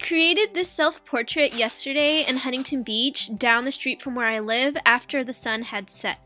created this self-portrait yesterday in Huntington Beach, down the street from where I live, after the sun had set.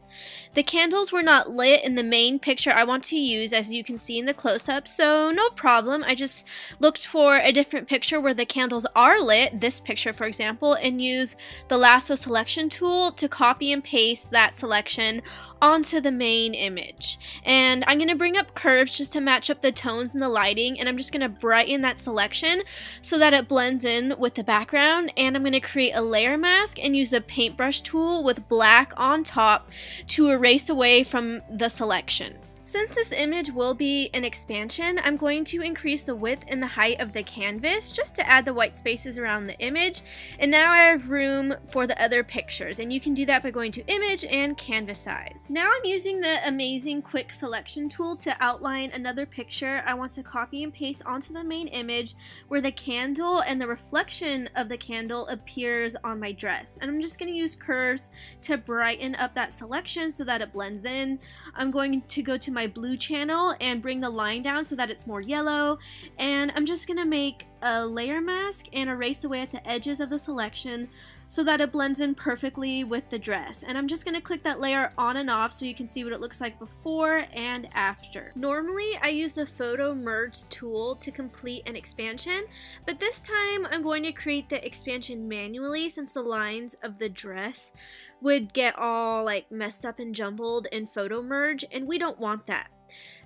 The candles were not lit in the main picture I want to use, as you can see in the close-up, so no problem. I just looked for a different picture where the candles are lit, this picture for example, and use the lasso selection tool to copy and paste that selection onto the main image. And I'm going to bring up curves just to match up the tones and the lighting, and I'm just going to brighten that selection so that it blends in with the background. And I'm going to create a layer mask and use the paintbrush tool with black on top to erase away from the selection. Since this image will be an expansion, I'm going to increase the width and the height of the canvas just to add the white spaces around the image. And now I have room for the other pictures, and you can do that by going to image and canvas size. Now I'm using the amazing quick selection tool to outline another picture I want to copy and paste onto the main image where the candle and the reflection of the candle appears on my dress. And I'm just going to use curves to brighten up that selection so that it blends in. I'm going to go to my blue channel and bring the line down so that it's more yellow, and I'm just gonna make a layer mask and erase away at the edges of the selection so that it blends in perfectly with the dress. And I'm just gonna click that layer on and off so you can see what it looks like before and after. Normally I use the photo merge tool to complete an expansion, but this time I'm going to create the expansion manually since the lines of the dress would get all like messed up and jumbled in photo merge, and we don't want that.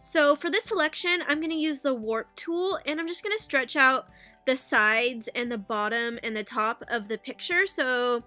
So for this selection, I'm going to use the warp tool, and I'm just going to stretch out the sides and the bottom and the top of the picture so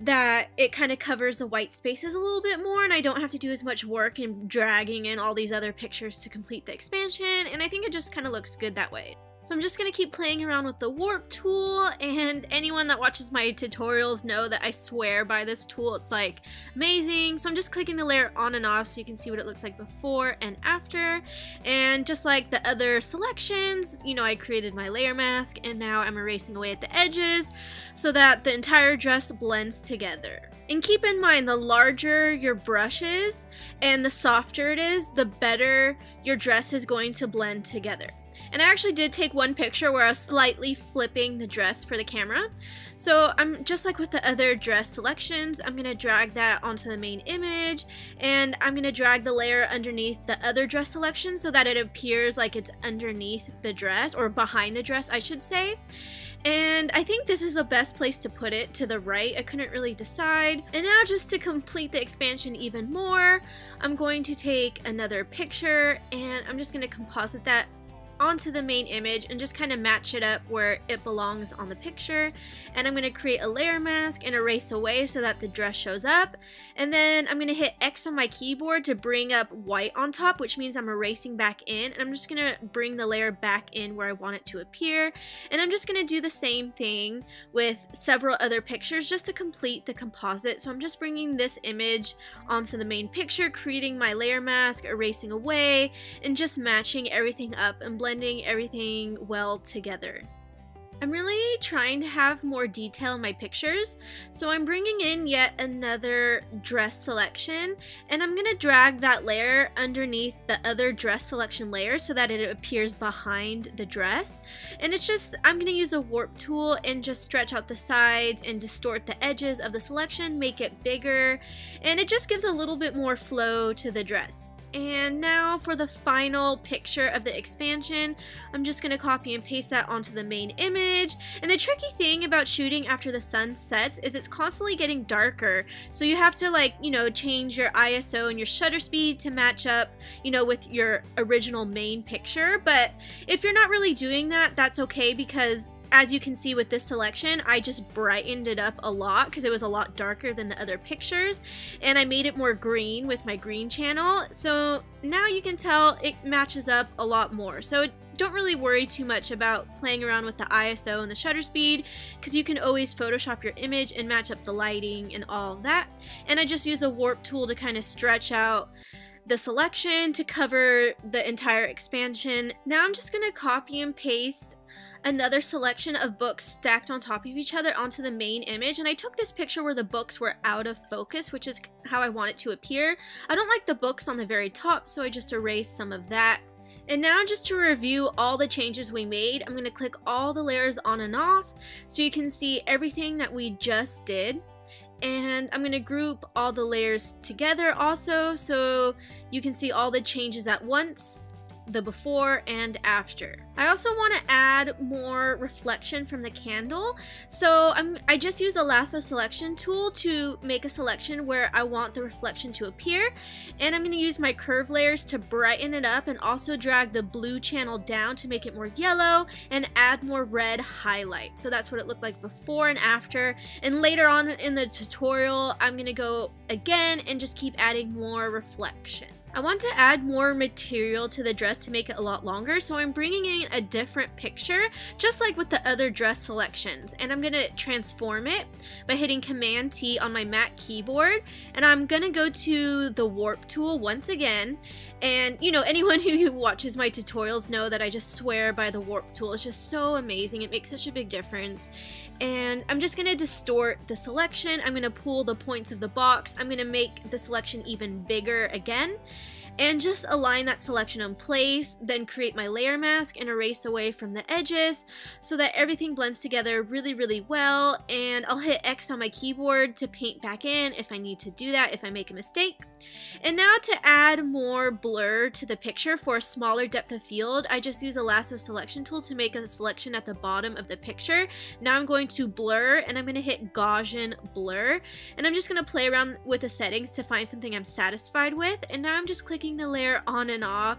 that it kind of covers the white spaces a little bit more, and I don't have to do as much work in dragging in all these other pictures to complete the expansion, and I think it just kind of looks good that way. So I'm just going to keep playing around with the warp tool, and anyone that watches my tutorials know that I swear by this tool. It's like amazing. So I'm just clicking the layer on and off so you can see what it looks like before and after. And just like the other selections, you know, I created my layer mask, and now I'm erasing away at the edges so that the entire dress blends together. And keep in mind, the larger your brush is and the softer it is, the better your dress is going to blend together. And I actually did take one picture where I was slightly flipping the dress for the camera. So I'm just like with the other dress selections, I'm going to drag that onto the main image, and I'm going to drag the layer underneath the other dress selection so that it appears like it's underneath the dress, or behind the dress I should say. And I think this is the best place to put it, to the right. I couldn't really decide. And now, just to complete the expansion even more, I'm going to take another picture and I'm just going to composite that onto the main image and just kind of match it up where it belongs on the picture. And I'm going to create a layer mask and erase away so that the dress shows up. And then I'm going to hit X on my keyboard to bring up white on top, which means I'm erasing back in. And I'm just going to bring the layer back in where I want it to appear. And I'm just going to do the same thing with several other pictures just to complete the composite. So I'm just bringing this image onto the main picture, creating my layer mask, erasing away, and just matching everything up and blending everything well together. I'm really trying to have more detail in my pictures, so I'm bringing in yet another dress selection, and I'm going to drag that layer underneath the other dress selection layer so that it appears behind the dress. And it's just, I'm going to use a warp tool and just stretch out the sides and distort the edges of the selection, make it bigger, and it just gives a little bit more flow to the dress. And now for the final picture of the expansion, I'm just going to copy and paste that onto the main image. And the tricky thing about shooting after the sun sets is it's constantly getting darker. So you have to, like, you know, change your ISO and your shutter speed to match up, you know, with your original main picture. But if you're not really doing that, that's okay, because as you can see with this selection, I just brightened it up a lot because it was a lot darker than the other pictures, and I made it more green with my green channel. So now you can tell it matches up a lot more. So don't really worry too much about playing around with the ISO and the shutter speed, because you can always Photoshop your image and match up the lighting and all of that. And I just use a warp tool to kind of stretch out the selection to cover the entire expansion. Now I'm just going to copy and paste another selection of books stacked on top of each other onto the main image, and I took this picture where the books were out of focus, which is how I want it to appear. I don't like the books on the very top, so I just erased some of that And now just to review all the changes we made, I'm going to click all the layers on and off so you can see everything that we just did. And I'm going to group all the layers together also so you can see all the changes at once, the before and after. I also want to add more reflection from the candle, so I just use a lasso selection tool to make a selection where I want the reflection to appear, and I'm going to use my curve layers to brighten it up and also drag the blue channel down to make it more yellow and add more red highlight. So that's what it looked like before and after, and later on in the tutorial I'm going to go again and just keep adding more reflection. I want to add more material to the dress to make it a lot longer, so I'm bringing in a different picture, just like with the other dress selections, and I'm going to transform it by hitting Command T on my Mac keyboard, and I'm going to go to the warp tool once again. And you know, anyone who watches my tutorials know that I just swear by the warp tool. It's just so amazing. It makes such a big difference. And I'm just going to distort the selection. I'm going to pull the points of the box. I'm going to make the selection even bigger again. And just align that selection in place, then create my layer mask and erase away from the edges so that everything blends together really, really well. And I'll hit X on my keyboard to paint back in if I need to do that, if I make a mistake. And now to add more blur to the picture for a smaller depth of field, I just use a lasso selection tool to make a selection at the bottom of the picture. Now I'm going to blur, and I'm going to hit Gaussian blur, and I'm just going to play around with the settings to find something I'm satisfied with. And now I'm just clicking the layer on and off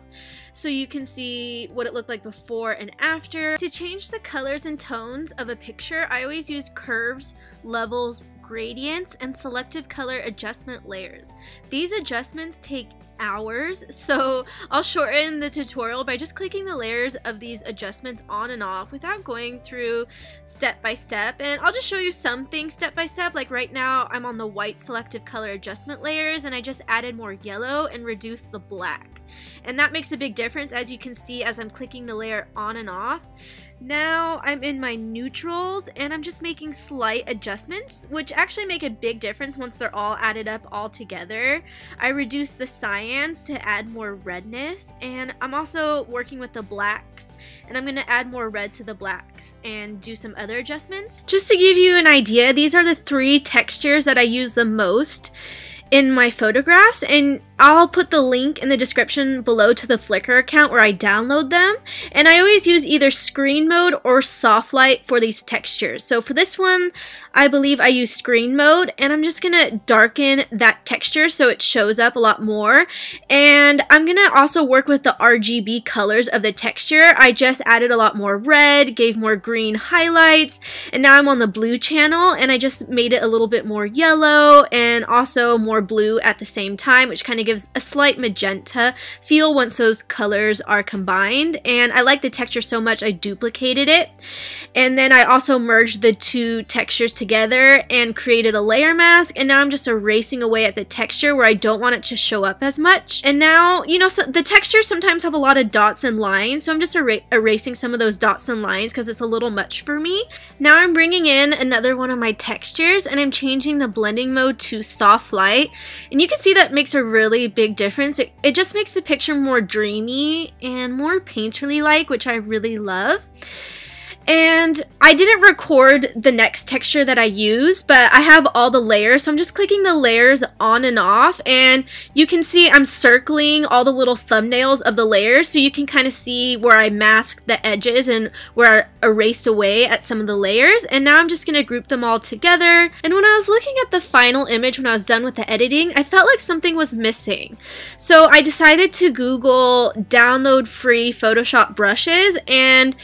so you can see what it looked like before and after. To change the colors and tones of a picture, I always use curves, levels, gradients, and selective color adjustment layers. These adjustments take hours, so I'll shorten the tutorial by just clicking the layers of these adjustments on and off without going through step by step. And I'll just show you some things step by step. Like right now I'm on the white selective color adjustment layers, and I just added more yellow and reduced the black, and that makes a big difference, as you can see as I'm clicking the layer on and off. Now I'm in my neutrals, and I'm just making slight adjustments, which actually make a big difference once they're all added up all together. I reduce the cyans to add more redness, and I'm also working with the blacks, and I'm going to add more red to the blacks and do some other adjustments. Just to give you an idea, these are the 3 textures that I use the most in my photographs, and I'll put the link in the description below to the Flickr account where I download them. And I always use either screen mode or soft light for these textures. So for this one, I believe I use screen mode, and I'm just gonna darken that texture so it shows up a lot more. And I'm gonna also work with the RGB colors of the texture. I just added a lot more red, gave more green highlights, and now I'm on the blue channel, and I just made it a little bit more yellow and also more blue at the same time, which kind of gives a slight magenta feel once those colors are combined. And I like the texture so much I duplicated it, and then I also merged the 2 textures together and created a layer mask. And now I'm just erasing away at the texture where I don't want it to show up as much. And now, you know, so the textures sometimes have a lot of dots and lines, so I'm just erasing some of those dots and lines because it's a little much for me. Now I'm bringing in another one of my textures, and I'm changing the blending mode to soft light, and you can see that makes a really big difference. It just makes the picture more dreamy and more painterly like, which I really love. And I didn't record the next texture that I use, but I have all the layers, so I'm just clicking the layers on and off, and you can see I'm circling all the little thumbnails of the layers, so you can kind of see where I masked the edges and where I erased away at some of the layers. And now I'm just going to group them all together. And when I was looking at the final image when I was done with the editing, I felt like something was missing. So I decided to Google download free Photoshop brushes, and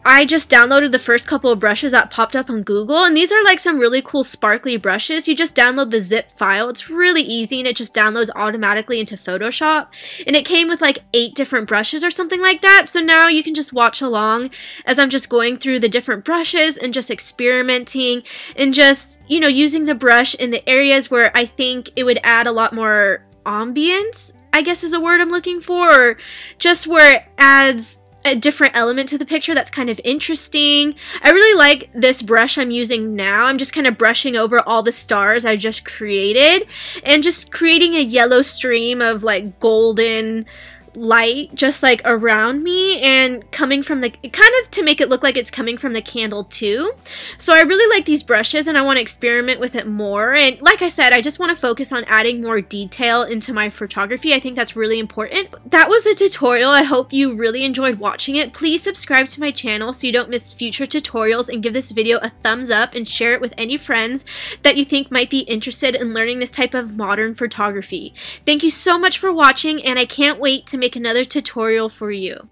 I just downloaded the first couple of brushes that popped up on Google, and these are like some really cool sparkly brushes. You just download the zip file. It's really easy, and it just downloads automatically into Photoshop. And it came with like 8 different brushes or something like that. So now you can just watch along as I'm just going through the different brushes and just experimenting and just, you know, using the brush in the areas where I think it would add a lot more ambience, I guess is a word I'm looking for, or just where it adds a different element to the picture that's kind of interesting. I really like this brush I'm using now. I'm just kind of brushing over all the stars I just created and just creating a yellow stream of like golden light just like around me and coming from the, kind of to make it look like it's coming from the candle too. So I really like these brushes and I want to experiment with it more. And like I said, I just want to focus on adding more detail into my photography. I think that's really important. That was the tutorial. I hope you really enjoyed watching it. Please subscribe to my channel so you don't miss future tutorials, and give this video a thumbs up and share it with any friends that you think might be interested in learning this type of modern photography. Thank you so much for watching, and I can't wait to make another tutorial for you.